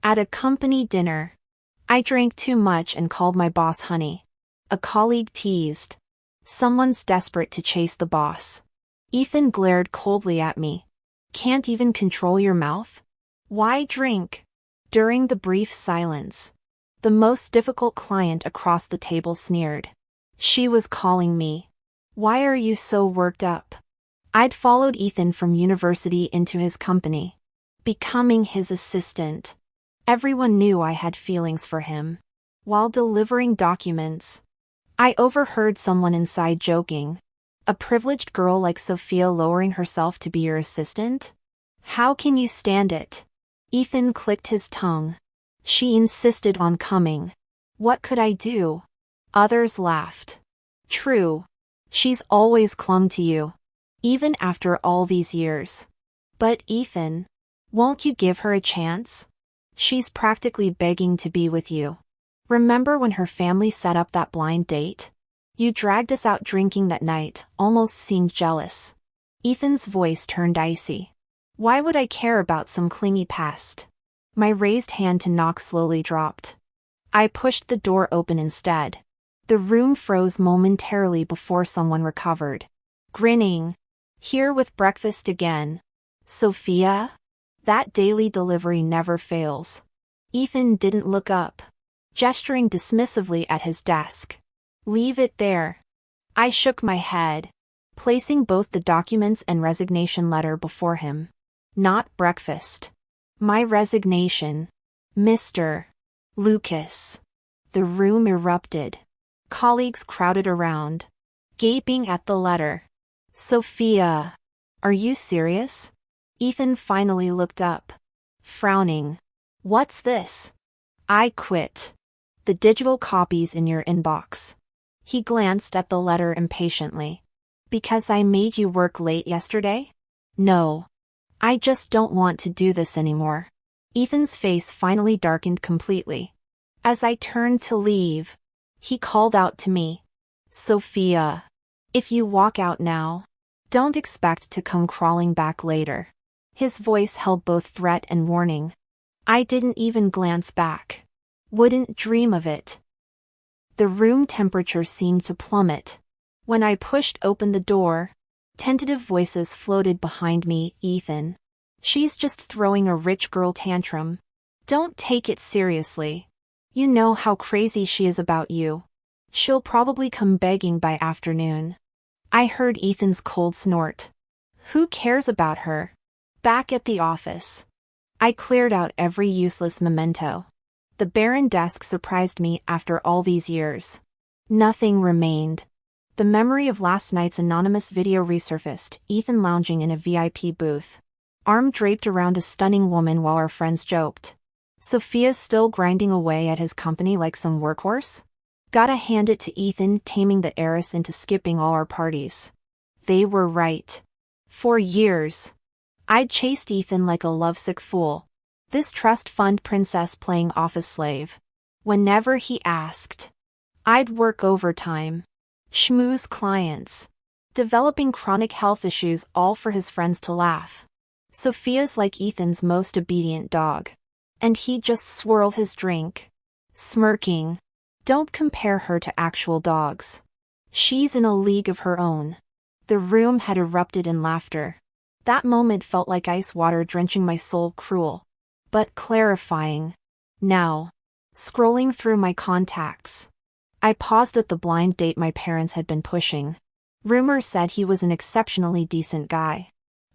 At a company dinner, I drank too much and called my boss honey. A colleague teased. Someone's desperate to chase the boss. Ethan glared coldly at me. Can't even control your mouth? Why drink? During the brief silence, the most difficult client across the table sneered. She was calling me. Why are you so worked up? I'd followed Ethan from university into his company, becoming his assistant. Everyone knew I had feelings for him. While delivering documents, I overheard someone inside joking. A privileged girl like Sophia lowering herself to be your assistant? How can you stand it? Ethan clicked his tongue. She insisted on coming. What could I do? Others laughed. True. She's always clung to you, even after all these years. But Ethan, won't you give her a chance? She's practically begging to be with you. Remember when her family set up that blind date? You dragged us out drinking that night, almost seemed jealous. Ethan's voice turned icy. Why would I care about some clingy past? My raised hand to knock slowly dropped. I pushed the door open instead. The room froze momentarily before someone recovered. Grinning. Here with breakfast again. Sophia? That daily delivery never fails. Ethan didn't look up, gesturing dismissively at his desk. Leave it there. I shook my head, placing both the documents and resignation letter before him. Not breakfast. My resignation. Mr. Lucas. The room erupted. Colleagues crowded around, gaping at the letter. Sophia. Are you serious? Ethan finally looked up, frowning. What's this? I quit. The digital copy's in your inbox. He glanced at the letter impatiently. Because I made you work late yesterday? No. I just don't want to do this anymore. Ethan's face finally darkened completely. As I turned to leave, he called out to me. Sophia. If you walk out now, don't expect to come crawling back later. His voice held both threat and warning. I didn't even glance back. Wouldn't dream of it. The room temperature seemed to plummet. When I pushed open the door, tentative voices floated behind me. Ethan. She's just throwing a rich girl tantrum. Don't take it seriously. You know how crazy she is about you. She'll probably come begging by afternoon. I heard Ethan's cold snort. Who cares about her? Back at the office, I cleared out every useless memento. The barren desk surprised me after all these years. Nothing remained. The memory of last night's anonymous video resurfaced, Ethan lounging in a VIP booth, arm draped around a stunning woman while our friends joked. Sophia's still grinding away at his company like some workhorse? Gotta hand it to Ethan taming the heiress into skipping all our parties. They were right. For years, I'd chased Ethan like a lovesick fool. This trust fund princess playing office slave. Whenever he asked, I'd work overtime, schmooze clients, developing chronic health issues all for his friends to laugh. Sophia's like Ethan's most obedient dog. And he'd just swirl his drink, smirking. Don't compare her to actual dogs. She's in a league of her own. The room had erupted in laughter. That moment felt like ice water drenching my soul, cruel, but clarifying. Now, scrolling through my contacts, I paused at the blind date my parents had been pushing. Rumors said he was an exceptionally decent guy.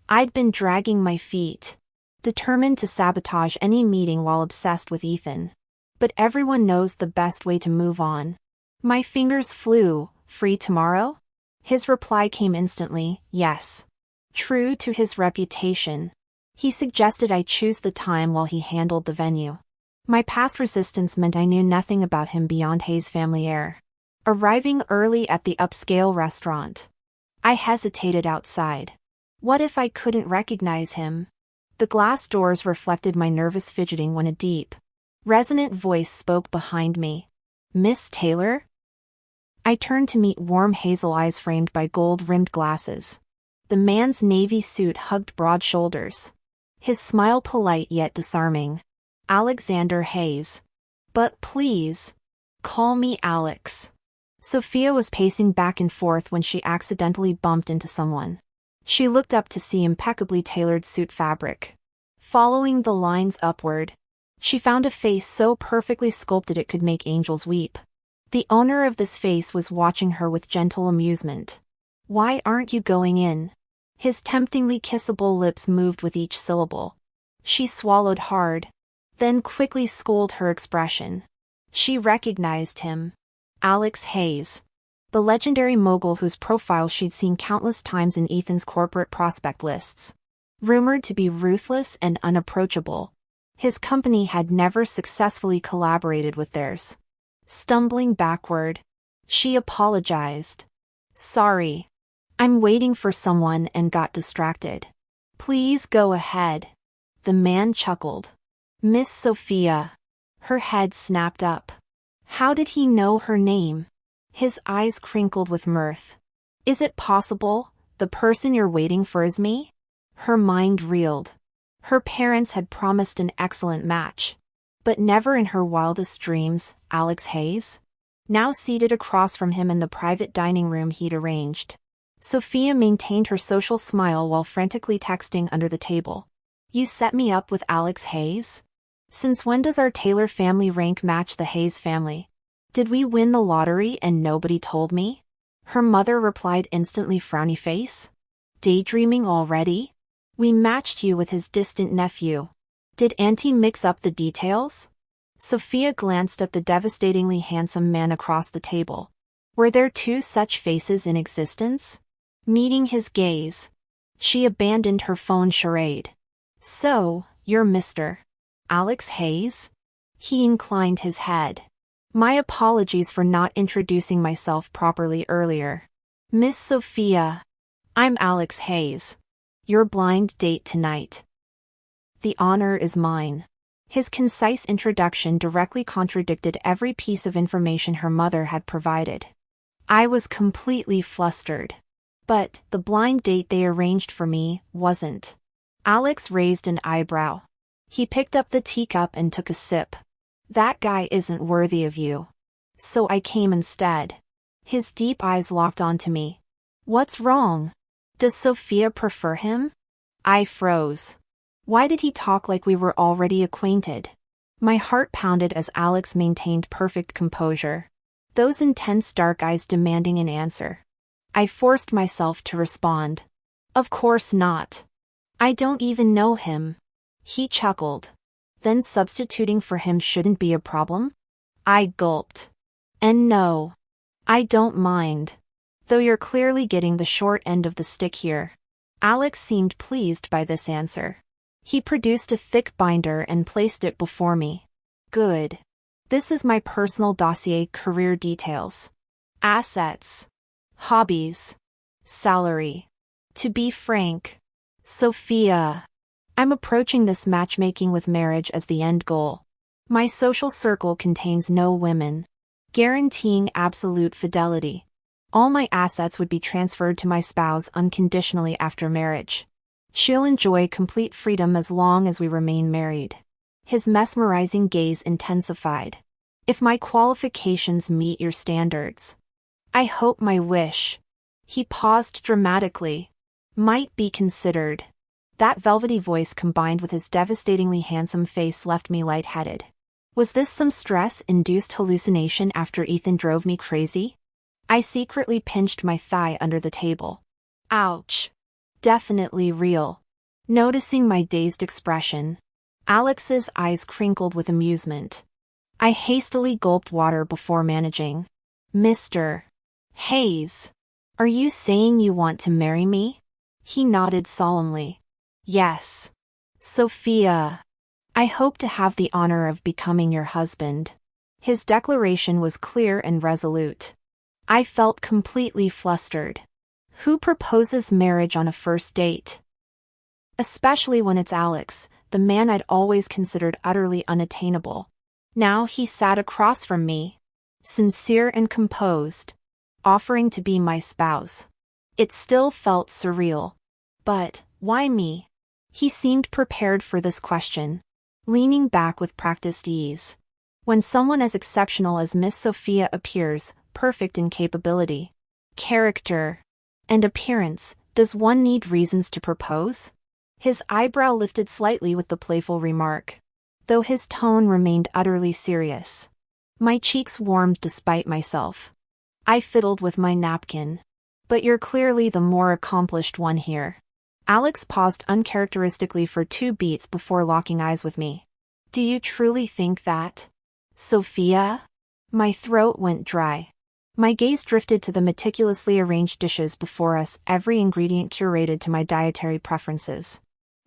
I'd been dragging my feet, determined to sabotage any meeting while obsessed with Ethan. But everyone knows the best way to move on. My fingers flew. Free tomorrow? His reply came instantly, yes. True to his reputation, he suggested I choose the time while he handled the venue. My past resistance meant I knew nothing about him beyond Hayes family heir. Arriving early at the upscale restaurant, I hesitated outside. What if I couldn't recognize him? The glass doors reflected my nervous fidgeting when a deep, resonant voice spoke behind me. Miss Taylor? I turned to meet warm hazel eyes framed by gold-rimmed glasses. The man's navy suit hugged broad shoulders, his smile polite yet disarming. Alexander Hayes. But please, call me Alex. Sophia was pacing back and forth when she accidentally bumped into someone. She looked up to see impeccably tailored suit fabric. Following the lines upward, she found a face so perfectly sculpted it could make angels weep. The owner of this face was watching her with gentle amusement. "Why aren't you going in?" His temptingly kissable lips moved with each syllable. She swallowed hard, then quickly schooled her expression. She recognized him. Alex Hayes, the legendary mogul whose profile she'd seen countless times in Ethan's corporate prospect lists. Rumored to be ruthless and unapproachable, his company had never successfully collaborated with theirs. Stumbling backward, she apologized. "Sorry. I'm waiting for someone and got distracted." "Please go ahead." The man chuckled. "Miss Sophia." Her head snapped up. How did he know her name? His eyes crinkled with mirth. "Is it possible the person you're waiting for is me?" Her mind reeled. Her parents had promised an excellent match. But never in her wildest dreams, Alex Hayes? Now seated across from him in the private dining room he'd arranged. Sophia maintained her social smile while frantically texting under the table. "You set me up with Alex Hayes? Since when does our Taylor family rank match the Hayes family? Did we win the lottery and nobody told me?" Her mother replied instantly, frowny face. "Daydreaming already? We matched you with his distant nephew. Did Auntie mix up the details?" Sophia glanced at the devastatingly handsome man across the table. Were there two such faces in existence? Meeting his gaze, she abandoned her phone charade. "So, you're Mr. Alex Hayes?" He inclined his head. "My apologies for not introducing myself properly earlier. Miss Sophia. I'm Alex Hayes. Your blind date tonight." "The honor is mine." His concise introduction directly contradicted every piece of information her mother had provided. I was completely flustered. But the blind date they arranged for me wasn't. Alex raised an eyebrow. He picked up the teacup and took a sip. "That guy isn't worthy of you. So I came instead." His deep eyes locked onto me. "What's wrong? Does Sophia prefer him?" I froze. Why did he talk like we were already acquainted? My heart pounded as Alex maintained perfect composure, those intense dark eyes demanding an answer. I forced myself to respond. "Of course not. I don't even know him." He chuckled. "Then substituting for him shouldn't be a problem?" I gulped. "And no, I don't mind. Though you're clearly getting the short end of the stick here." Alex seemed pleased by this answer. He produced a thick binder and placed it before me. "Good. This is my personal dossier: career details, assets, hobbies, salary. To be frank, Sophia, I'm approaching this matchmaking with marriage as the end goal. My social circle contains no women, guaranteeing absolute fidelity. All my assets would be transferred to my spouse unconditionally after marriage. She'll enjoy complete freedom as long as we remain married." His mesmerizing gaze intensified. "If my qualifications meet your standards, I hope my wish," he paused dramatically, "might be considered." That velvety voice combined with his devastatingly handsome face left me lightheaded. Was this some stress-induced hallucination after Ethan drove me crazy? I secretly pinched my thigh under the table. Ouch. Definitely real. Noticing my dazed expression, Alex's eyes crinkled with amusement. I hastily gulped water before managing. "Mr. Hayes, are you saying you want to marry me?" He nodded solemnly. "Yes. Sophia, I hope to have the honor of becoming your husband." His declaration was clear and resolute. I felt completely flustered. Who proposes marriage on a first date? Especially when it's Alex, the man I'd always considered utterly unattainable. Now he sat across from me, sincere and composed, offering to be my spouse. It still felt surreal. But why me? He seemed prepared for this question. leaning back with practiced ease. When someone as exceptional as Miss Sophia appears, perfect in capability, character, and appearance, does one need reasons to propose? His eyebrow lifted slightly with the playful remark, though his tone remained utterly serious. My cheeks warmed despite myself. I fiddled with my napkin. But you're clearly the more accomplished one here. Alex paused uncharacteristically for 2 beats before locking eyes with me. Do you truly think that, Sophia? My throat went dry. My gaze drifted to the meticulously arranged dishes before us, every ingredient curated to my dietary preferences.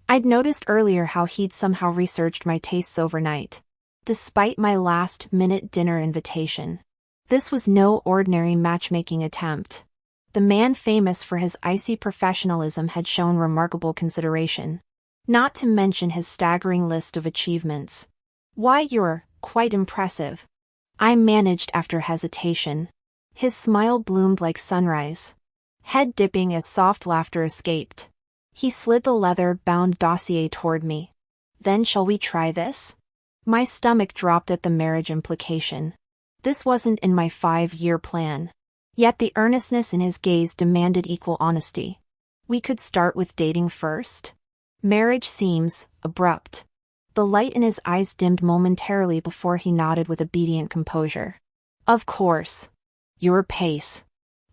I'd noticed earlier how he'd somehow researched my tastes overnight, despite my last-minute dinner invitation. This was no ordinary matchmaking attempt. The man famous for his icy professionalism had shown remarkable consideration, not to mention his staggering list of achievements. Why, you're quite impressive, I managed after hesitation. His smile bloomed like sunrise, head dipping as soft laughter escaped. He slid the leather-bound dossier toward me. Then shall we try this? My stomach dropped at the marriage implication. This wasn't in my 5-year plan. Yet the earnestness in his gaze demanded equal honesty. We could start with dating first? Marriage seems abrupt. The light in his eyes dimmed momentarily before he nodded with obedient composure. Of course. Your pace.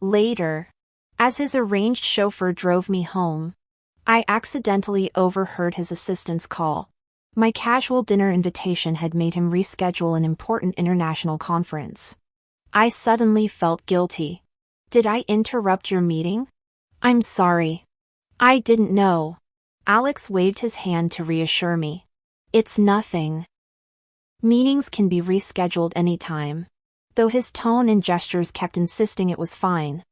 Later, as his arranged chauffeur drove me home, I accidentally overheard his assistant's call. My casual dinner invitation had made him reschedule an important international conference. I suddenly felt guilty. Did I interrupt your meeting? I'm sorry. I didn't know. Alex waved his hand to reassure me. It's nothing. Meetings can be rescheduled anytime. Though his tone and gestures kept insisting it was fine,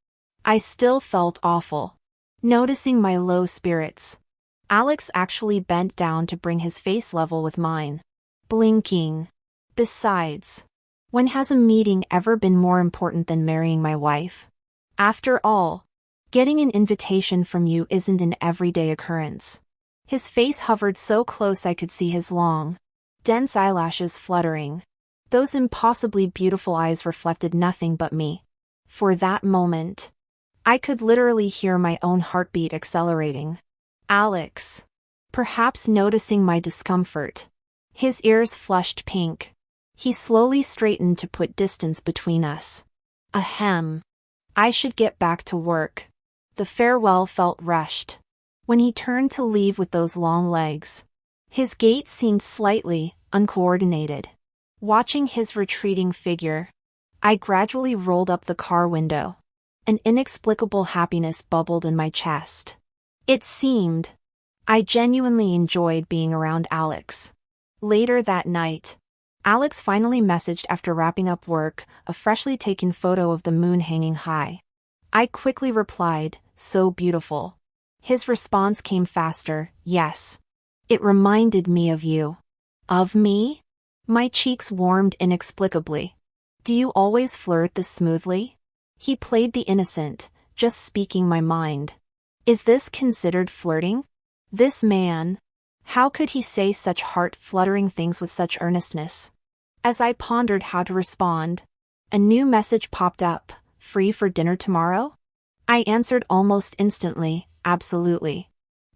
I still felt awful. Noticing my low spirits, Alex actually bent down to bring his face level with mine, blinking. Besides, when has a meeting ever been more important than marrying my wife? After all, getting an invitation from you isn't an everyday occurrence. His face hovered so close I could see his long, dense eyelashes fluttering. Those impossibly beautiful eyes reflected nothing but me. For that moment, I could literally hear my own heartbeat accelerating. Alex, perhaps noticing my discomfort, his ears flushed pink. He slowly straightened to put distance between us. Ahem. I should get back to work. The farewell felt rushed. When he turned to leave with those long legs, his gait seemed slightly uncoordinated. Watching his retreating figure, I gradually rolled up the car window. An inexplicable happiness bubbled in my chest. It seemed I genuinely enjoyed being around Alex. Later that night, Alex finally messaged after wrapping up work, a freshly taken photo of the moon hanging high. I quickly replied, so beautiful. His response came faster, yes. It reminded me of you. Of me? My cheeks warmed inexplicably. Do you always flirt this smoothly? He played the innocent, just speaking my mind. Is this considered flirting? This man, how could he say such heart-fluttering things with such earnestness? As I pondered how to respond, a new message popped up, free for dinner tomorrow? I answered almost instantly, absolutely.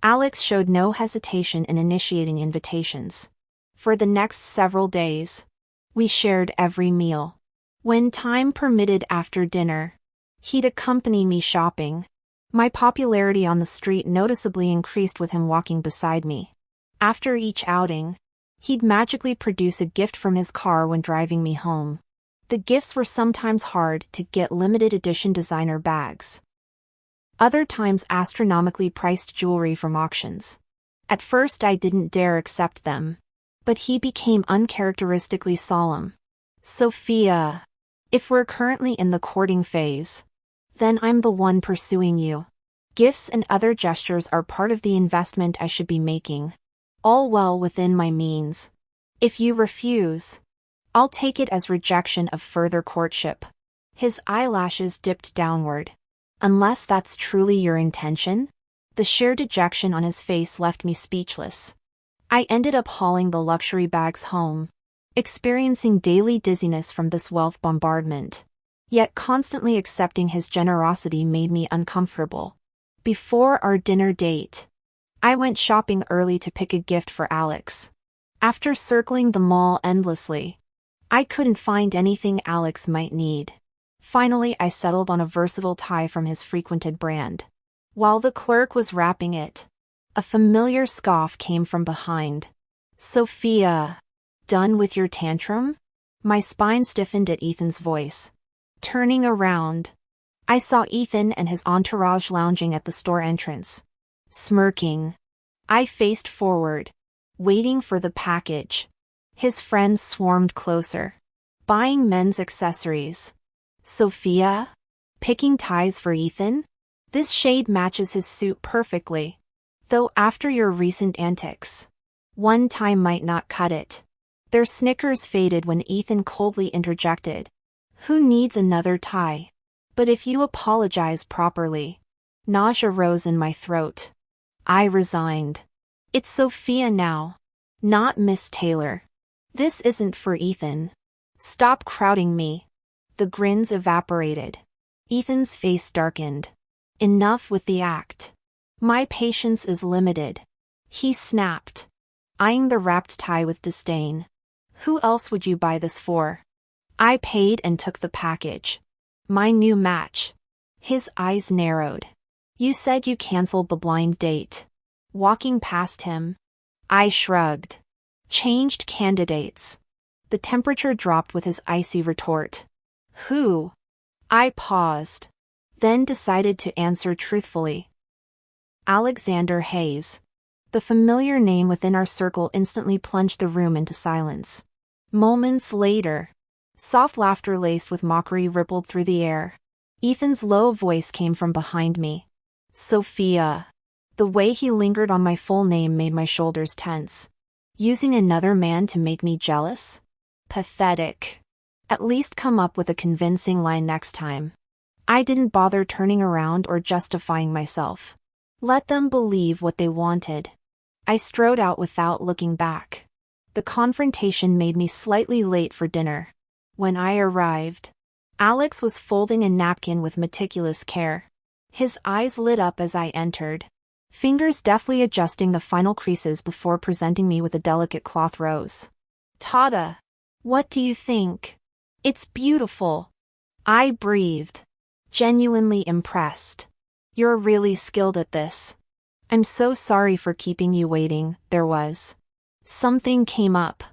Alex showed no hesitation in initiating invitations. For the next several days, we shared every meal. When time permitted after dinner, he'd accompany me shopping. My popularity on the street noticeably increased with him walking beside me. After each outing, he'd magically produce a gift from his car when driving me home. The gifts were sometimes hard to get limited edition designer bags. Other times astronomically priced jewelry from auctions. At first I didn't dare accept them, but he became uncharacteristically solemn. Sophia, if we're currently in the courting phase, then I'm the one pursuing you. Gifts and other gestures are part of the investment I should be making. All well within my means. If you refuse, I'll take it as rejection of further courtship. His eyelashes dipped downward. Unless that's truly your intention? The sheer dejection on his face left me speechless. I ended up hauling the luxury bags home, experiencing daily dizziness from this wealth bombardment. Yet constantly accepting his generosity made me uncomfortable. Before our dinner date, I went shopping early to pick a gift for Alex. After circling the mall endlessly, I couldn't find anything Alex might need. Finally, I settled on a versatile tie from his frequented brand. While the clerk was wrapping it, a familiar scoff came from behind. "Sophia, done with your tantrum?" My spine stiffened at Ethan's voice. Turning around, I saw Ethan and his entourage lounging at the store entrance. Smirking, I faced forward, waiting for the package. His friends swarmed closer, buying men's accessories. "Sophia? Picking ties for Ethan? This shade matches his suit perfectly. Though after your recent antics, one tie might not cut it." Their snickers faded when Ethan coldly interjected. "Who needs another tie? But if you apologize properly." Nausea rose in my throat. I resigned. "It's Sophia now, not Miss Taylor. This isn't for Ethan. Stop crowding me." The grins evaporated. Ethan's face darkened. "Enough with the act. My patience is limited," he snapped, eyeing the wrapped tie with disdain. "Who else would you buy this for?" I paid and took the package. "My new match." His eyes narrowed. "You said you canceled the blind date." Walking past him, I shrugged. "Changed candidates." The temperature dropped with his icy retort. "Who?" I paused, then decided to answer truthfully. "Alexander Hayes." The familiar name within our circle instantly plunged the room into silence. Moments later, soft laughter laced with mockery rippled through the air. Ethan's low voice came from behind me. "Sophia." The way he lingered on my full name made my shoulders tense. Using another man to make me jealous? Pathetic. At least come up with a convincing line next time. I didn't bother turning around or justifying myself. Let them believe what they wanted. I strode out without looking back. The confrontation made me slightly late for dinner. When I arrived, Alex was folding a napkin with meticulous care. His eyes lit up as I entered, fingers deftly adjusting the final creases before presenting me with a delicate cloth rose. "Tata, what do you think?" "It's beautiful," I breathed, genuinely impressed. "You're really skilled at this." "I'm so sorry for keeping you waiting." There was. Something came up.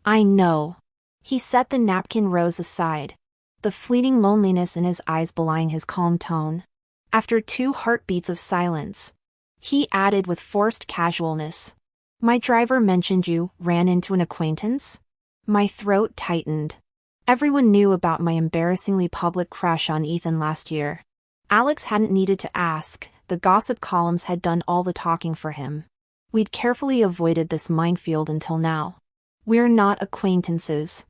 "I know." He set the napkin rose aside, the fleeting loneliness in his eyes belying his calm tone. After 2 heartbeats of silence, he added with forced casualness, "My driver mentioned you ran into an acquaintance?" My throat tightened. Everyone knew about my embarrassingly public crush on Ethan last year. Alex hadn't needed to ask, the gossip columns had done all the talking for him. We'd carefully avoided this minefield until now. "We're not acquaintances,"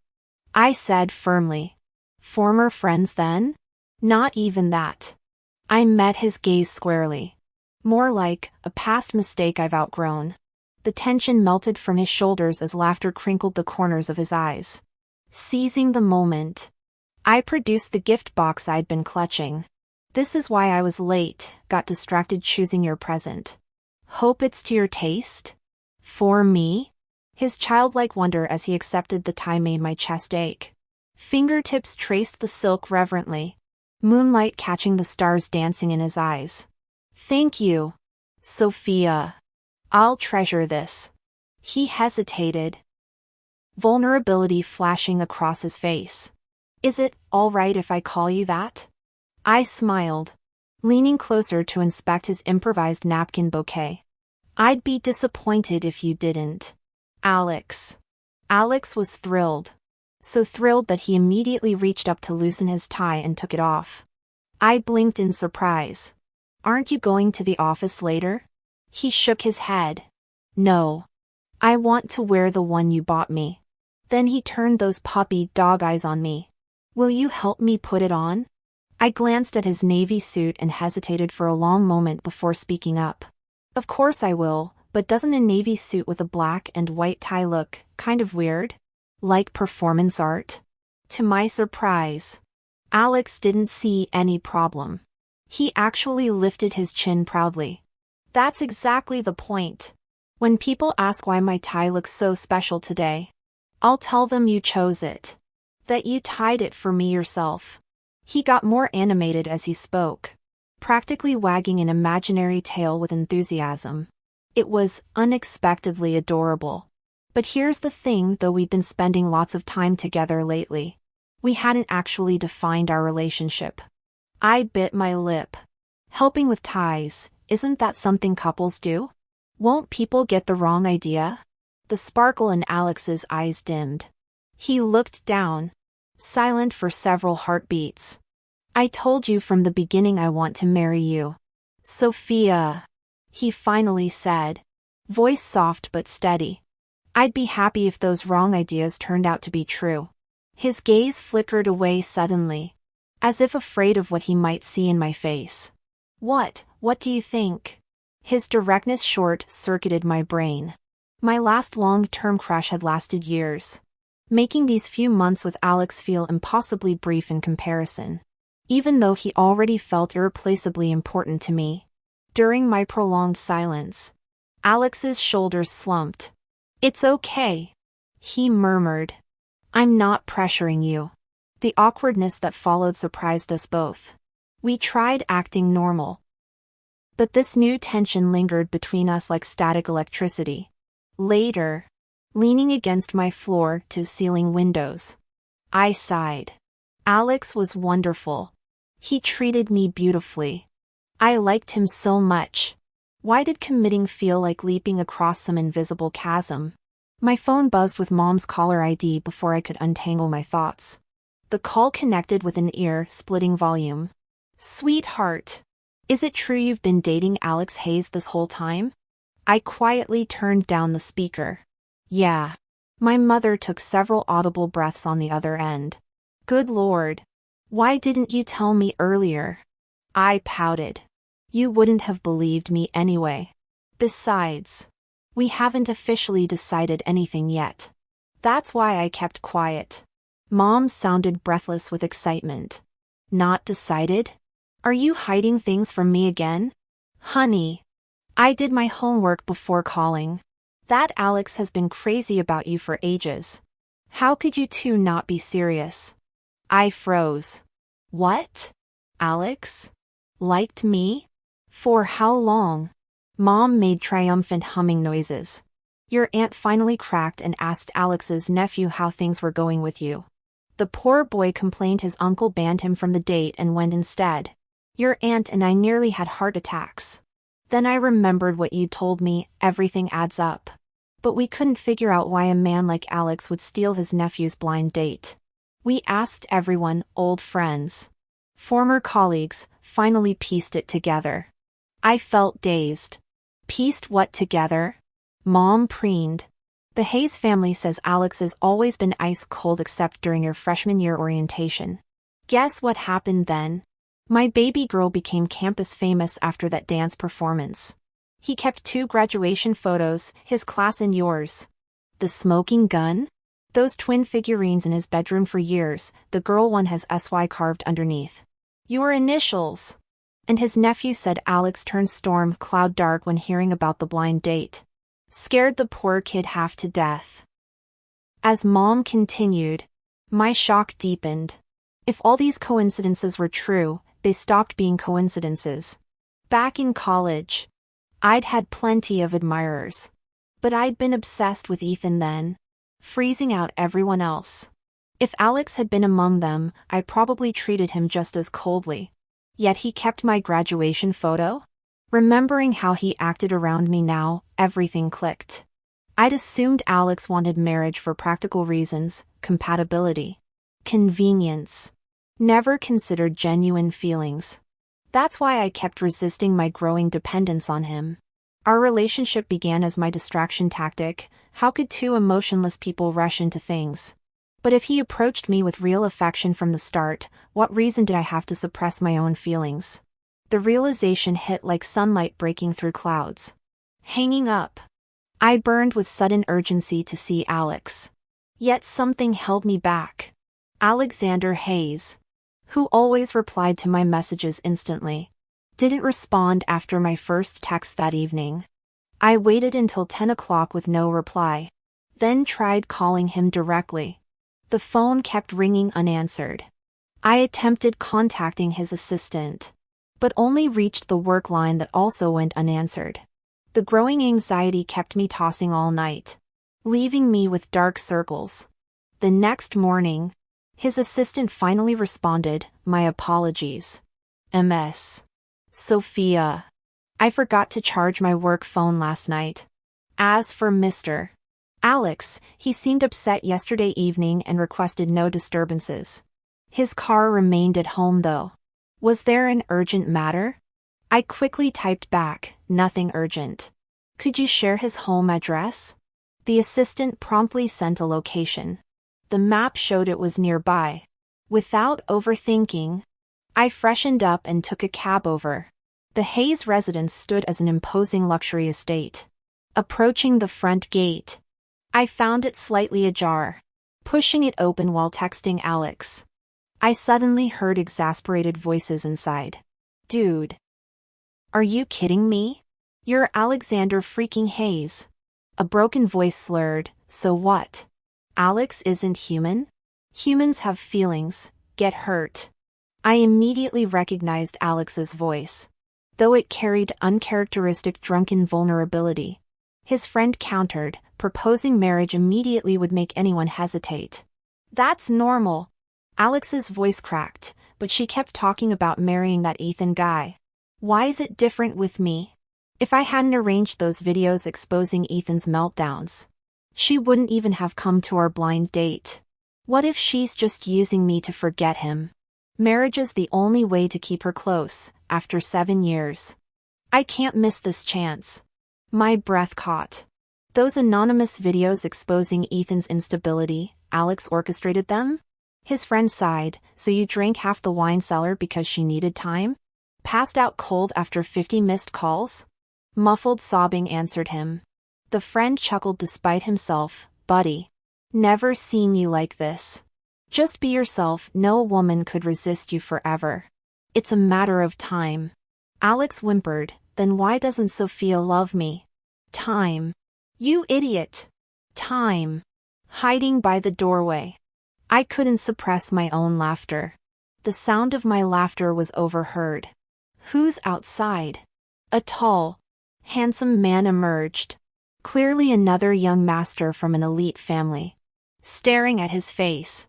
I said firmly. "Former friends then?" "Not even that." I met his gaze squarely. "More like a past mistake I've outgrown." The tension melted from his shoulders as laughter crinkled the corners of his eyes. Seizing the moment, I produced the gift box I'd been clutching. "This is why I was late, got distracted choosing your present. Hope it's to your taste?" "For me?" His childlike wonder as he accepted the tie made my chest ache. Fingertips traced the silk reverently, moonlight catching the stars dancing in his eyes. "Thank you, Sophia. I'll treasure this." He hesitated, vulnerability flashing across his face. "Is it all right if I call you that?" I smiled, leaning closer to inspect his improvised napkin bouquet. "I'd be disappointed if you didn't." "Alex." Alex was thrilled. So thrilled that he immediately reached up to loosen his tie and took it off. I blinked in surprise. "Aren't you going to the office later?" He shook his head. "No. I want to wear the one you bought me." Then he turned those puppy dog eyes on me. "Will you help me put it on?" I glanced at his navy suit and hesitated for a long moment before speaking up. "Of course I will, But doesn't a navy suit with a black and white tie look kind of weird? Like performance art? To my surprise, Alex didn't see any problem. He actually lifted his chin proudly. That's exactly the point. When people ask why my tie looks so special today, I'll tell them you chose it. That you tied it for me yourself. He got more animated as he spoke, practically wagging an imaginary tail with enthusiasm. It was unexpectedly adorable. But here's the thing, though we've been spending lots of time together lately, we hadn't actually defined our relationship. I bit my lip. Helping with ties, isn't that something couples do? Won't people get the wrong idea? The sparkle in Alex's eyes dimmed. He looked down, silent for several heartbeats. I told you from the beginning I want to marry you, Sophia, he finally said, voice soft but steady. I'd be happy if those wrong ideas turned out to be true. His gaze flickered away suddenly, as if afraid of what he might see in my face. What do you think? His directness short-circuited my brain. My last long-term crush had lasted years, making these few months with Alex feel impossibly brief in comparison, even though he already felt irreplaceably important to me. During my prolonged silence, Alex's shoulders slumped. It's okay, he murmured. I'm not pressuring you. The awkwardness that followed surprised us both. We tried acting normal, but this new tension lingered between us like static electricity. Later, leaning against my floor-to-ceiling windows, I sighed. Alex was wonderful. He treated me beautifully. I liked him so much. Why did committing feel like leaping across some invisible chasm? My phone buzzed with Mom's caller ID before I could untangle my thoughts. The call connected with an ear-splitting volume. Sweetheart, is it true you've been dating Alex Hayes this whole time? I quietly turned down the speaker. Yeah. My mother took several audible breaths on the other end. Good Lord. Why didn't you tell me earlier? I pouted. You wouldn't have believed me anyway. Besides, we haven't officially decided anything yet. That's why I kept quiet. Mom sounded breathless with excitement. Not decided? Are you hiding things from me again? Honey, I did my homework before calling. That Alex has been crazy about you for ages. How could you two not be serious? I froze. What? Alex? Liked me? For how long? Mom made triumphant humming noises. Your aunt finally cracked and asked Alex's nephew how things were going with you. The poor boy complained his uncle banned him from the date and went instead. Your aunt and I nearly had heart attacks. Then I remembered what you told me, everything adds up. But we couldn't figure out why a man like Alex would steal his nephew's blind date. We asked everyone, old friends, former colleagues, finally pieced it together. I felt dazed. Pieced what together? Mom preened. The Hayes family says Alex has always been ice cold except during your freshman year orientation. Guess what happened then? My baby girl became campus famous after that dance performance. He kept 2 graduation photos, his class and yours. The smoking gun? Those twin figurines in his bedroom for years, the girl one has SY carved underneath. Your initials. And his nephew said Alex turned storm cloud dark when hearing about the blind date. Scared the poor kid half to death. As Mom continued, my shock deepened. If all these coincidences were true, they stopped being coincidences. Back in college, I'd had plenty of admirers. But I'd been obsessed with Ethan then, freezing out everyone else. If Alex had been among them, I probably treated him just as coldly. Yet he kept my graduation photo? Remembering how he acted around me now, everything clicked. I'd assumed Alex wanted marriage for practical reasons, compatibility, convenience. Never considered genuine feelings. That's why I kept resisting my growing dependence on him. Our relationship began as my distraction tactic. How could 2 emotionless people rush into things? But if he approached me with real affection from the start, what reason did I have to suppress my own feelings? The realization hit like sunlight breaking through clouds. Hanging up. I burned with sudden urgency to see Alex. Yet something held me back. Alexander Hayes, who always replied to my messages instantly, didn't respond after my first text that evening. I waited until 10 o'clock with no reply, then tried calling him directly. The phone kept ringing unanswered. I attempted contacting his assistant, but only reached the work line that also went unanswered. The growing anxiety kept me tossing all night, leaving me with dark circles. The next morning, his assistant finally responded, "My apologies. MS. Sophia. I forgot to charge my work phone last night." As for Mr. Alex, he seemed upset yesterday evening and requested no disturbances. His car remained at home though. Was there an urgent matter? I quickly typed back, "Nothing urgent. Could you share his home address?" The assistant promptly sent a location. The map showed it was nearby. Without overthinking, I freshened up and took a cab over. The Hayes residence stood as an imposing luxury estate. Approaching the front gate, I found it slightly ajar. Pushing it open while texting Alex, I suddenly heard exasperated voices inside. "Dude. Are you kidding me? You're Alexander freaking Hayes." A broken voice slurred, "So what? Alex isn't human? Humans have feelings, get hurt." I immediately recognized Alex's voice, though it carried uncharacteristic drunken vulnerability. His friend countered, proposing marriage immediately would make anyone hesitate. "That's normal." Alex's voice cracked, but she kept talking about marrying that Ethan guy. "Why is it different with me? If I hadn't arranged those videos exposing Ethan's meltdowns, she wouldn't even have come to our blind date. What if she's just using me to forget him? Marriage is the only way to keep her close, after 7 years. I can't miss this chance." My breath caught. Those anonymous videos exposing Ethan's instability, Alex orchestrated them? His friend sighed, "So you drank half the wine cellar because she needed time? Passed out cold after 50 missed calls?" Muffled sobbing answered him. The friend chuckled despite himself, "Buddy. Never seen you like this. Just be yourself, no woman could resist you forever. It's a matter of time." Alex whimpered, "Then why doesn't Sophia love me?" "Time. You idiot. Time." Hiding by the doorway, I couldn't suppress my own laughter. The sound of my laughter was overheard. "Who's outside?" A tall, handsome man emerged, clearly another young master from an elite family. Staring at his face,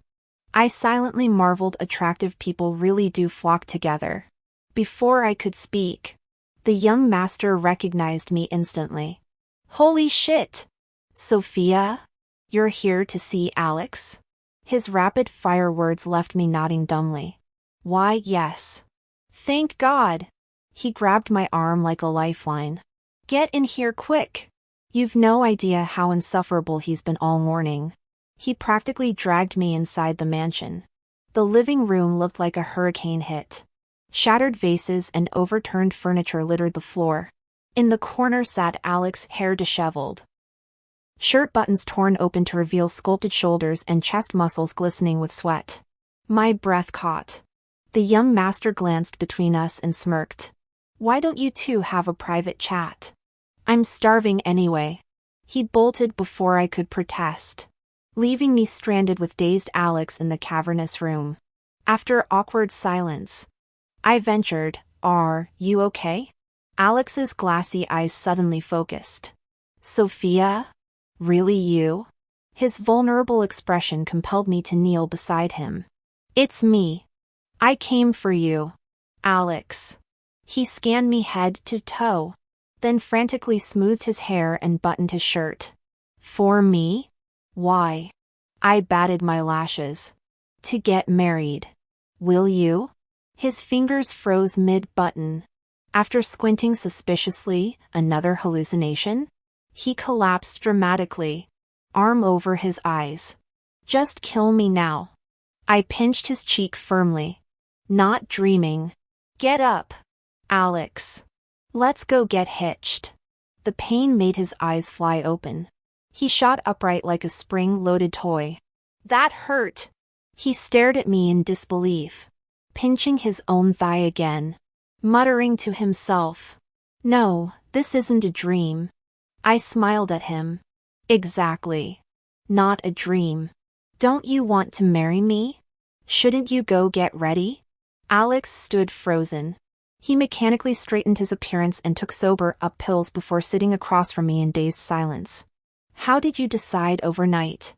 I silently marveled attractive people really do flock together. Before I could speak, the young master recognized me instantly. "Holy shit! Sophia? You're here to see Alex?" His rapid-fire words left me nodding dumbly. "Why, yes. Thank God." He grabbed my arm like a lifeline. "Get in here quick. You've no idea how insufferable he's been all morning." He practically dragged me inside the mansion. The living room looked like a hurricane hit. Shattered vases and overturned furniture littered the floor. In the corner sat Alex, hair disheveled, shirt buttons torn open to reveal sculpted shoulders and chest muscles glistening with sweat. My breath caught. The young master glanced between us and smirked. "Why don't you two have a private chat? I'm starving anyway." He bolted before I could protest, leaving me stranded with dazed Alex in the cavernous room. After awkward silence, I ventured, "Are you okay?" Alex's glassy eyes suddenly focused. "Sophia? Really you?" His vulnerable expression compelled me to kneel beside him. "It's me. I came for you, Alex." He scanned me head to toe, then frantically smoothed his hair and buttoned his shirt. "For me? Why?" I batted my lashes. "To get married. Will you?" His fingers froze mid-button. After squinting suspiciously, another hallucination? He collapsed dramatically, arm over his eyes. "Just kill me now." I pinched his cheek firmly. "Not dreaming. Get up, Alex. Let's go get hitched." The pain made his eyes fly open. He shot upright like a spring-loaded toy. That hurt. He stared at me in disbelief, pinching his own thigh again, muttering to himself, "No, this isn't a dream." I smiled at him. Exactly. Not a dream. Don't you want to marry me? Shouldn't you go get ready? Alex stood frozen. He mechanically straightened his appearance and took sober-up pills before sitting across from me in dazed silence. How did you decide overnight?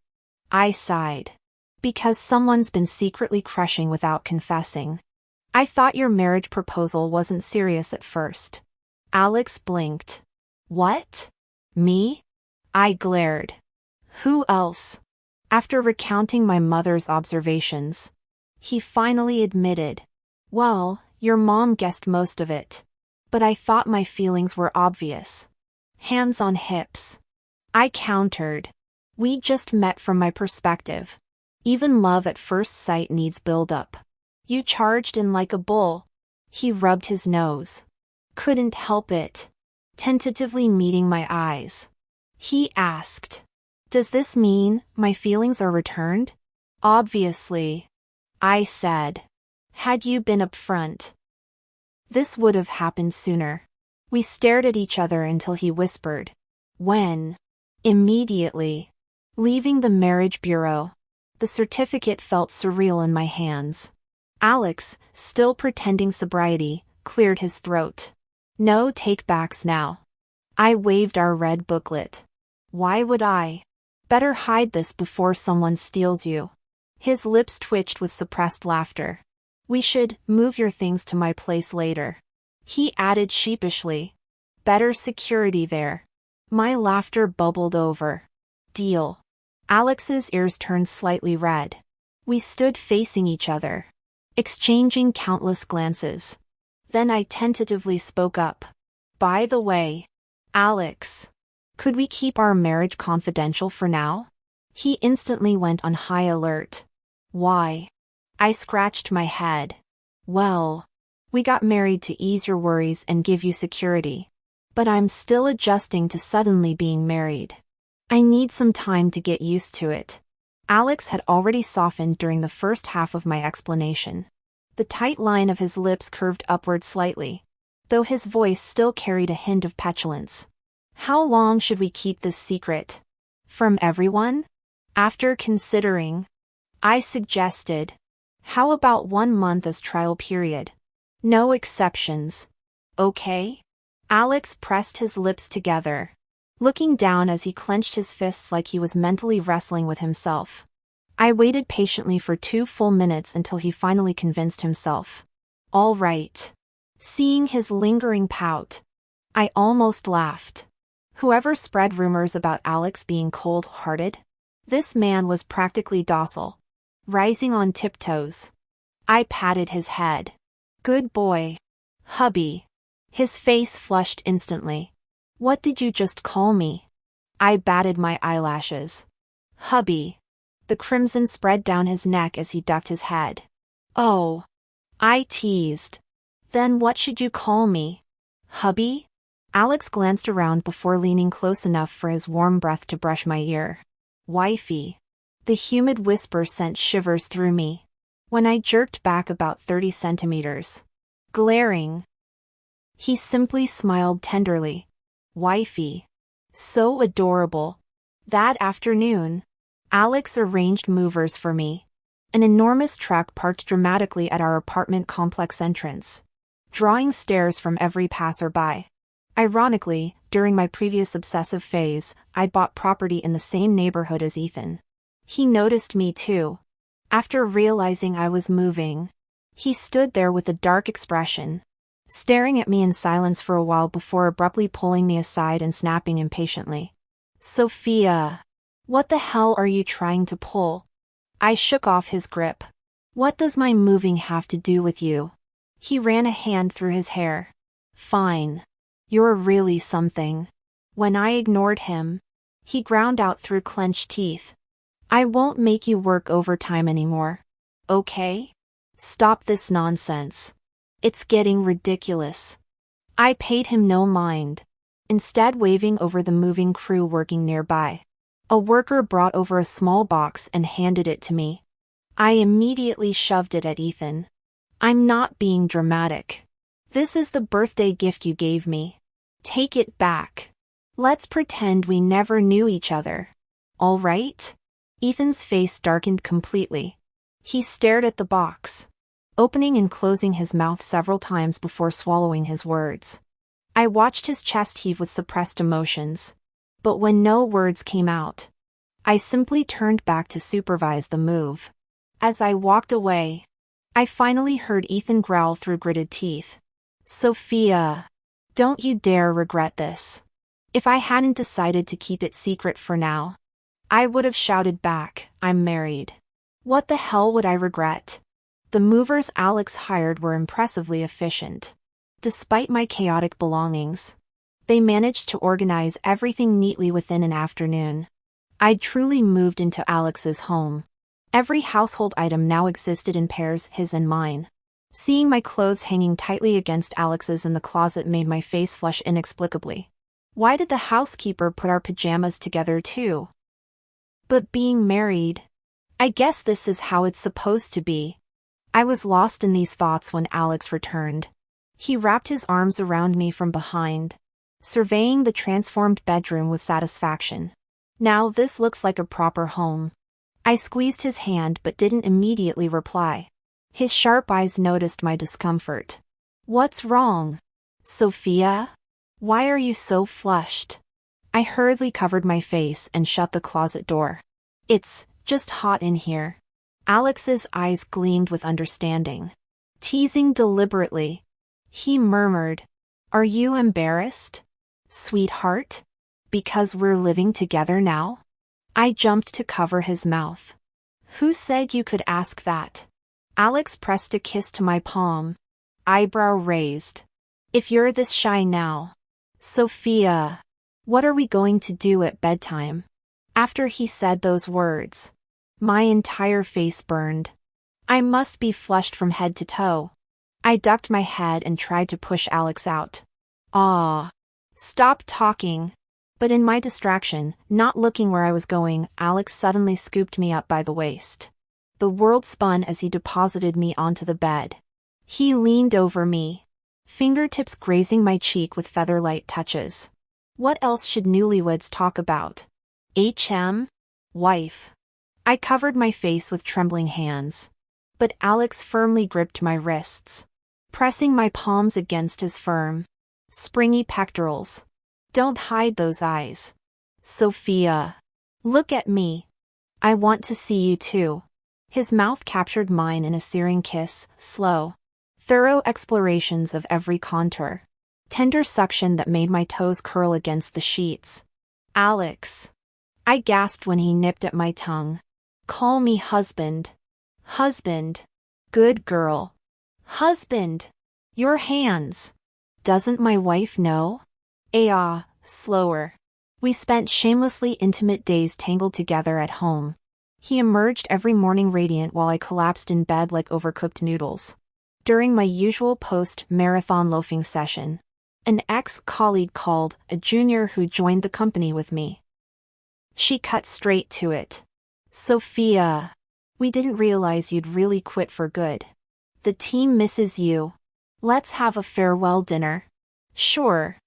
I sighed. Because someone's been secretly crushing without confessing. I thought your marriage proposal wasn't serious at first. Alex blinked. What? Me? I glared. Who else? After recounting my mother's observations, he finally admitted, well, your mom guessed most of it. But I thought my feelings were obvious. Hands on hips. I countered. We just met from my perspective. Even love at first sight needs build-up. You charged in like a bull. He rubbed his nose. Couldn't help it. Tentatively meeting my eyes. He asked, does this mean my feelings are returned? Obviously. I said. Had you been upfront, this would have happened sooner. We stared at each other until he whispered, when? Immediately. Leaving the marriage bureau. The certificate felt surreal in my hands. Alex, still pretending sobriety, cleared his throat. No take-backs now. I waved our red booklet. Why would I? Better hide this before someone steals you. His lips twitched with suppressed laughter. We should move your things to my place later. He added sheepishly. Better security there. My laughter bubbled over. Deal. Alex's ears turned slightly red. We stood facing each other, exchanging countless glances. Then I tentatively spoke up. By the way, Alex, could we keep our marriage confidential for now? He instantly went on high alert. Why? I scratched my head. Well, we got married to ease your worries and give you security. But I'm still adjusting to suddenly being married. I need some time to get used to it. Alex had already softened during the first half of my explanation. The tight line of his lips curved upward slightly, though his voice still carried a hint of petulance. How long should we keep this secret? From everyone? After considering, I suggested, how about 1 month as trial period? No exceptions. Okay? Alex pressed his lips together, looking down as he clenched his fists like he was mentally wrestling with himself. I waited patiently for 2 full minutes until he finally convinced himself. All right. Seeing his lingering pout, I almost laughed. Whoever spread rumors about Alex being cold-hearted? This man was practically docile, rising on tiptoes. I patted his head. Good boy. Hubby. His face flushed instantly. What did you just call me? I batted my eyelashes. Hubby. The crimson spread down his neck as he ducked his head. Oh. I teased. Then what should you call me? Hubby? Alex glanced around before leaning close enough for his warm breath to brush my ear. Wifey. The humid whisper sent shivers through me. When I jerked back about 30 centimeters. Glaring. He simply smiled tenderly. Wifey. So adorable. That afternoon, Alex arranged movers for me. An enormous truck parked dramatically at our apartment complex entrance, drawing stares from every passerby. Ironically, during my previous obsessive phase, I'd bought property in the same neighborhood as Ethan. He noticed me too. After realizing I was moving, he stood there with a dark expression, staring at me in silence for a while before abruptly pulling me aside and snapping impatiently. Sophia, what the hell are you trying to pull? I shook off his grip. What does my moving have to do with you? He ran a hand through his hair. Fine. You're really something. When I ignored him, he ground out through clenched teeth. I won't make you work overtime anymore. Okay? Stop this nonsense. It's getting ridiculous. I paid him no mind. instead waving over the moving crew working nearby. A worker brought over a small box and handed it to me. I immediately shoved it at Ethan. I'm not being dramatic. This is the birthday gift you gave me. Take it back. Let's pretend we never knew each other. All right? Ethan's face darkened completely. He stared at the box, opening and closing his mouth several times before swallowing his words. I watched his chest heave with suppressed emotions. But when no words came out, I simply turned back to supervise the move. As I walked away, I finally heard Ethan growl through gritted teeth. Sophia, don't you dare regret this. If I hadn't decided to keep it secret for now, I would have shouted back, I'm married. What the hell would I regret? The movers Alex hired were impressively efficient. Despite my chaotic belongings, they managed to organize everything neatly within an afternoon. I'd truly moved into Alex's home. Every household item now existed in pairs, his and mine. Seeing my clothes hanging tightly against Alex's in the closet made my face flush inexplicably. Why did the housekeeper put our pajamas together too? But being married, I guess this is how it's supposed to be. I was lost in these thoughts when Alex returned. He wrapped his arms around me from behind, surveying the transformed bedroom with satisfaction. Now this looks like a proper home. I squeezed his hand but didn't immediately reply. His sharp eyes noticed my discomfort. What's wrong? Sophia? Why are you so flushed? I hurriedly covered my face and shut the closet door. It's just hot in here. Alex's eyes gleamed with understanding. Teasing deliberately, he murmured, Are you embarrassed, sweetheart? Because we're living together now? I jumped to cover his mouth. Who said you could ask that? Alex pressed a kiss to my palm, eyebrow raised. If you're this shy now, Sophia, what are we going to do at bedtime? After he said those words, my entire face burned. I must be flushed from head to toe. I ducked my head and tried to push Alex out. Stop talking. But in my distraction, not looking where I was going, Alex suddenly scooped me up by the waist. The world spun as he deposited me onto the bed. He leaned over me, fingertips grazing my cheek with feather-light touches. What else should newlyweds talk about? Wife. I covered my face with trembling hands. But Alex firmly gripped my wrists, pressing my palms against his firm, springy pectorals. Don't hide those eyes. Sophia. Look at me. I want to see you too. His mouth captured mine in a searing kiss, slow, thorough explorations of every contour. Tender suction that made my toes curl against the sheets. Alex. I gasped when he nipped at my tongue. Call me husband. Husband. Good girl. Husband. Your hands. Doesn't my wife know? Slower. We spent shamelessly intimate days tangled together at home. He emerged every morning radiant while I collapsed in bed like overcooked noodles. During my usual post-marathon loafing session, an ex-colleague called, a junior who joined the company with me. She cut straight to it. Sophia, we didn't realize you'd really quit for good. The team misses you. Let's have a farewell dinner. Sure.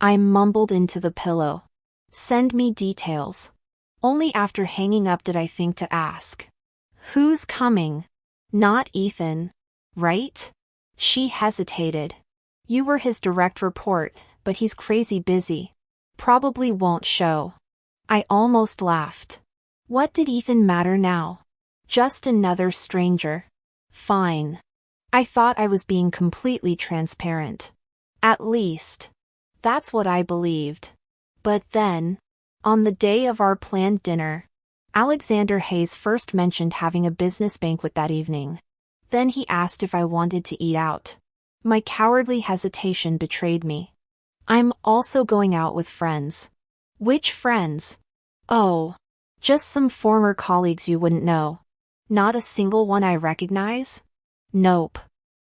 I mumbled into the pillow. Send me details. Only after hanging up did I think to ask. Who's coming? Not Ethan, right? She hesitated. You were his direct report, but he's crazy busy. Probably won't show. I almost laughed. What did Ethan matter now? Just another stranger. Fine. I thought I was being completely transparent. At least, that's what I believed. But then, on the day of our planned dinner, Alexander Hayes first mentioned having a business banquet that evening. Then he asked if I wanted to eat out. My cowardly hesitation betrayed me. I'm also going out with friends. Which friends? Oh, just some former colleagues you wouldn't know. Not a single one I recognize? Nope.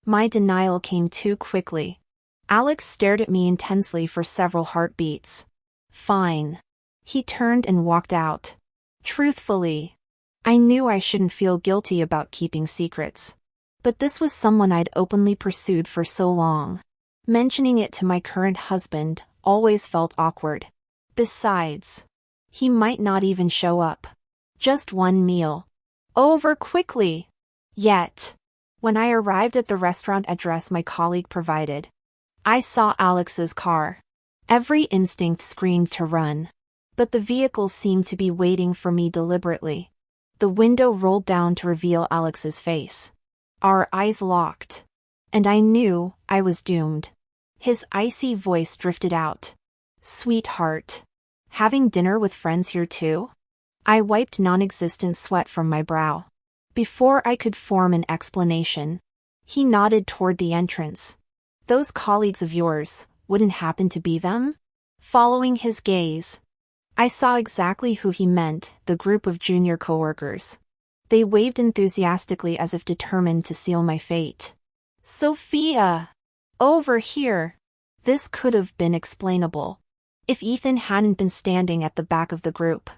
My denial came too quickly. Alex stared at me intensely for several heartbeats. Fine. He turned and walked out. Truthfully, I knew I shouldn't feel guilty about keeping secrets. But this was someone I'd openly pursued for so long. Mentioning it to my current husband always felt awkward. Besides, he might not even show up. Just one meal. Over quickly. Yet, when I arrived at the restaurant address my colleague provided, I saw Alex's car. Every instinct screamed to run. But the vehicle seemed to be waiting for me deliberately. The window rolled down to reveal Alex's face. Our eyes locked. And I knew I was doomed. His icy voice drifted out. Sweetheart. Having dinner with friends here too? I wiped non-existent sweat from my brow. Before I could form an explanation, he nodded toward the entrance. Those colleagues of yours wouldn't happen to be them? Following his gaze, I saw exactly who he meant, the group of junior coworkers. They waved enthusiastically as if determined to seal my fate. Sophia! Over here! This could have been explainable if Ethan hadn't been standing at the back of the group.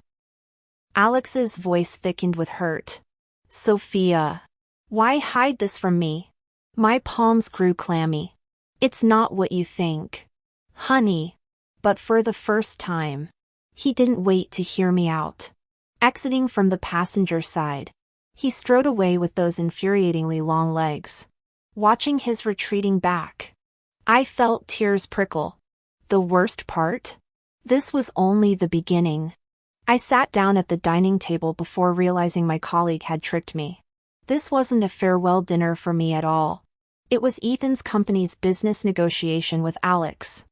Alex's voice thickened with hurt. Sophia! Why hide this from me? My palms grew clammy. It's not what you think. Honey. But for the first time, he didn't wait to hear me out. Exiting from the passenger side, he strode away with those infuriatingly long legs. Watching his retreating back, I felt tears prickle. The worst part? This was only the beginning. I sat down at the dining table before realizing my colleague had tricked me. This wasn't a farewell dinner for me at all. It was Ethan's company's business negotiation with Alex.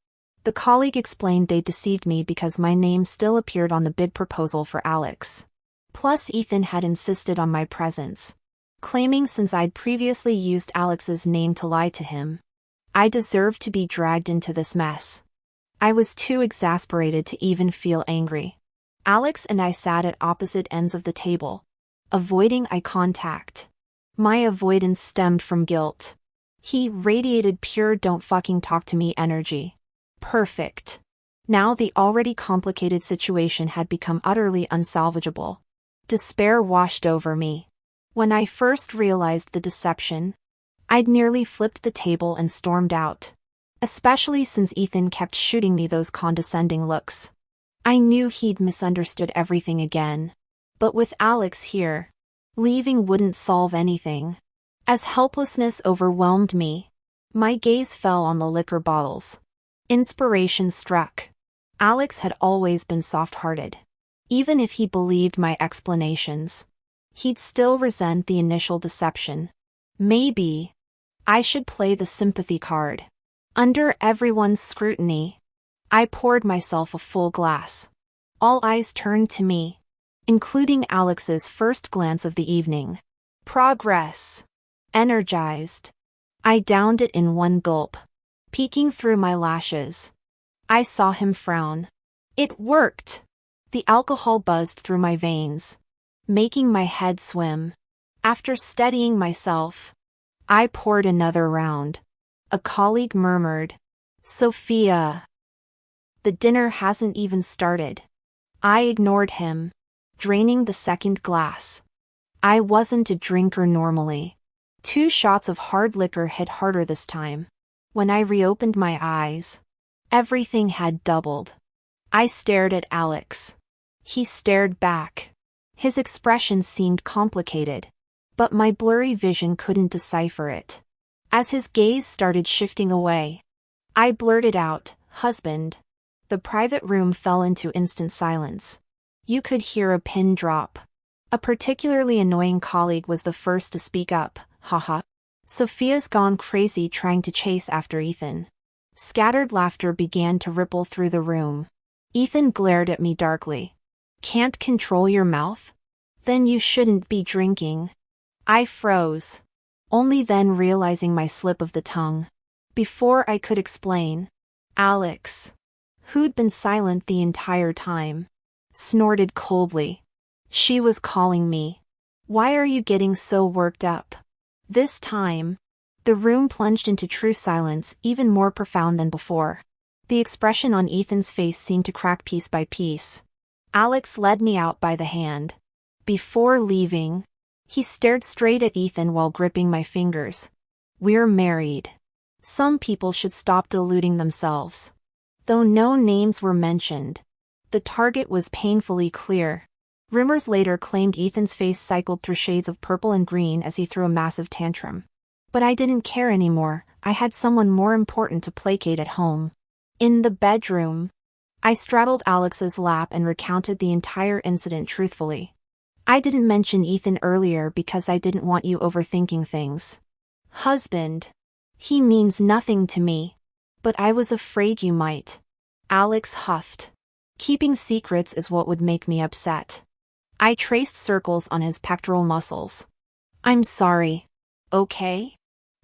The colleague explained they deceived me because my name still appeared on the bid proposal for Alex. Plus Ethan had insisted on my presence, claiming since I'd previously used Alex's name to lie to him, I deserved to be dragged into this mess. I was too exasperated to even feel angry. Alex and I sat at opposite ends of the table, avoiding eye contact. My avoidance stemmed from guilt. He radiated pure don't fucking talk to me energy. Perfect. Now the already complicated situation had become utterly unsalvageable. Despair washed over me. When I first realized the deception, I'd nearly flipped the table and stormed out. Especially since Ethan kept shooting me those condescending looks. I knew he'd misunderstood everything again. But with Alex here, leaving wouldn't solve anything. As helplessness overwhelmed me, my gaze fell on the liquor bottles. Inspiration struck. Alex had always been soft-hearted. Even if he believed my explanations, he'd still resent the initial deception. Maybe I should play the sympathy card. Under everyone's scrutiny, I poured myself a full glass. All eyes turned to me, including Alex's first glance of the evening. Progress. Energized, I downed it in one gulp. Peeking through my lashes, I saw him frown. It worked! The alcohol buzzed through my veins, making my head swim. After steadying myself, I poured another round. A colleague murmured, Sophia. The dinner hasn't even started. I ignored him, draining the second glass. I wasn't a drinker normally. 2 shots of hard liquor hit harder this time. When I reopened my eyes, everything had doubled. I stared at Alex. He stared back. His expression seemed complicated, but my blurry vision couldn't decipher it. As his gaze started shifting away, I blurted out, husband. The private room fell into instant silence. You could hear a pin drop. A particularly annoying colleague was the first to speak up, haha. Sophia's gone crazy trying to chase after Ethan. Scattered laughter began to ripple through the room. Ethan glared at me darkly. Can't control your mouth? Then you shouldn't be drinking. I froze, only then realizing my slip of the tongue. Before I could explain, Alex, who'd been silent the entire time, snorted coldly. She was calling me. Why are you getting so worked up? This time, The room plunged into true silence, even more profound than before. The expression on Ethan's face seemed to crack piece by piece. Alex led me out by the hand. Before leaving, he stared straight at Ethan while gripping my fingers. "We're married. Some people should stop deluding themselves." Though no names were mentioned, the target was painfully clear. Rumors later claimed Ethan's face cycled through shades of purple and green as he threw a massive tantrum. But I didn't care anymore. I had someone more important to placate at home. In the bedroom, I straddled Alex's lap and recounted the entire incident truthfully. "I didn't mention Ethan earlier because I didn't want you overthinking things. Husband. He means nothing to me. But I was afraid you might." Alex huffed. "Keeping secrets is what would make me upset." I traced circles on his pectoral muscles. "I'm sorry. Okay?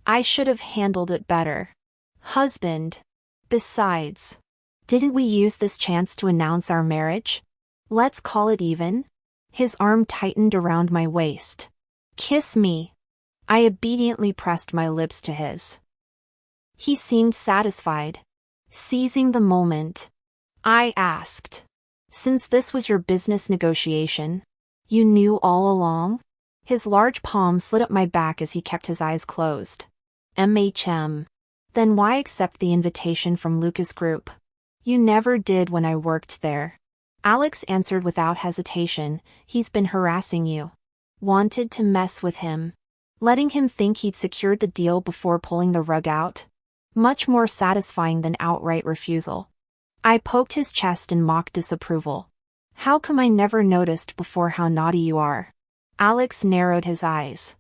I should have handled it better. Husband. Besides, didn't we use this chance to announce our marriage? Let's call it even?" His arm tightened around my waist. "Kiss me." I obediently pressed my lips to his. He seemed satisfied. Seizing the moment, I asked, "Since this was your business negotiation, you knew all along?" His large palm slid up my back as he kept his eyes closed. "MHM. Then why accept the invitation from Lucas Group? You never did when I worked there." Alex answered without hesitation. "He's been harassing you. Wanted to mess with him. Letting him think he'd secured the deal before pulling the rug out. Much more satisfying than outright refusal." I poked his chest in mock disapproval. "How come I never noticed before how naughty you are?" Alex narrowed his eyes.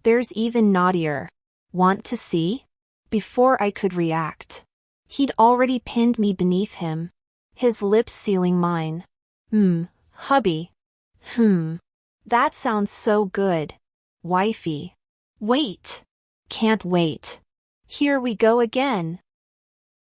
"There's even naughtier. Want to see?" Before I could react, he'd already pinned me beneath him, his lips sealing mine. Hubby. That sounds so good. Wifey. Wait. Can't wait. Here we go again."